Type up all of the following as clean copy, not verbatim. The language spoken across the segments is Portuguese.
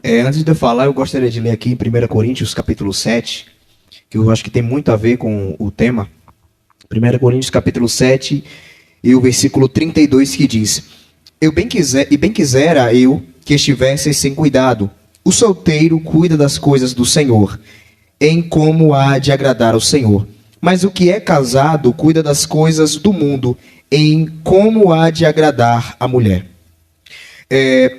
Antes de eu falar, eu gostaria de ler aqui em 1 Coríntios, capítulo 7, que eu acho que tem muito a ver com o tema. 1 Coríntios, capítulo 7, e o versículo 32, que diz: bem quisera eu que estivesse sem cuidado. O solteiro cuida das coisas do Senhor, em como há de agradar ao Senhor. Mas o que é casado cuida das coisas do mundo, em como há de agradar a mulher.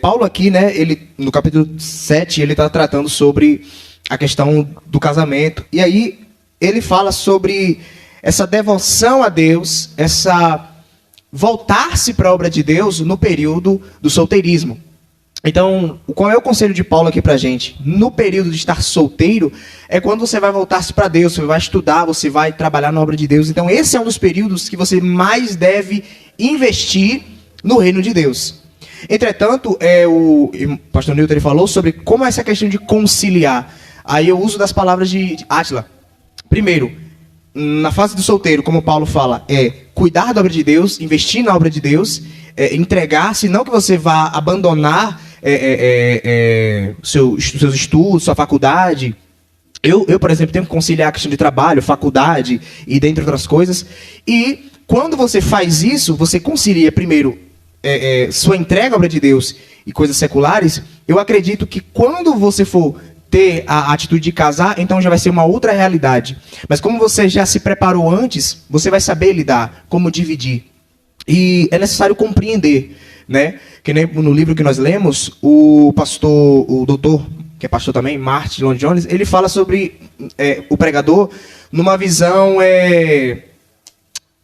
Paulo aqui, né, ele, no capítulo 7, ele está tratando sobre a questão do casamento. E aí ele fala sobre essa devoção a Deus, essa voltar-se para a obra de Deus no período do solteirismo. Então, qual é o conselho de Paulo aqui para a gente? No período de estar solteiro, é quando você vai voltar-se para Deus, você vai estudar, você vai trabalhar na obra de Deus. Então, esse é um dos períodos que você mais deve investir no reino de Deus. Entretanto, o pastor Newton ele falou sobre como é essa questão de conciliar. Aí eu uso das palavras de Átila. Primeiro, na fase do solteiro, como Paulo fala, é cuidar da obra de Deus, investir na obra de Deus, entregar-se, não que você vá abandonar seus estudos, sua faculdade. Eu, por exemplo, tenho que conciliar a questão de trabalho, faculdade e dentre outras coisas. E quando você faz isso, você concilia primeiro sua entrega à obra de Deus e coisas seculares. Eu acredito que quando você for ter a atitude de casar, então já vai ser uma outra realidade. Mas como você já se preparou antes, você vai saber lidar, como dividir. E é necessário compreender, né? Que nem no livro que nós lemos, o doutor, que é pastor também, Martin Lloyd Jones, ele fala sobre o pregador numa visão,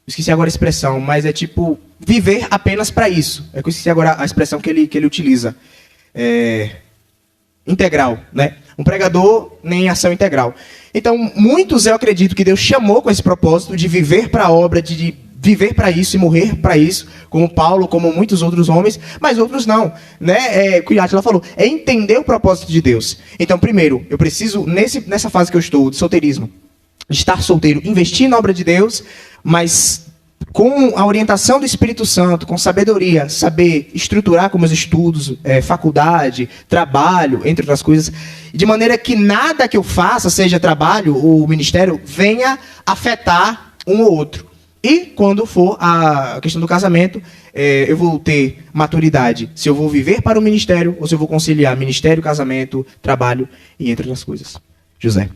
esqueci agora a expressão, mas é tipo viver apenas para isso. Eu esqueci agora a expressão que ele utiliza. Integral, né? Um pregador nem ação integral. Então, muitos eu acredito que Deus chamou com esse propósito de viver para a obra, de viver para isso e morrer para isso, como Paulo, como muitos outros homens, mas outros não, né? O que a Átila falou, é entender o propósito de Deus. Então, primeiro, eu preciso, nessa fase que eu estou, de solteirismo, de estar solteiro, investir na obra de Deus, mas com a orientação do Espírito Santo, com sabedoria, saber estruturar como os estudos, faculdade, trabalho, entre outras coisas, de maneira que nada que eu faça, seja trabalho ou ministério, venha afetar um ou outro. E quando for a questão do casamento, eu vou ter maturidade, se eu vou viver para o ministério ou se eu vou conciliar ministério, casamento, trabalho e entre outras coisas. José.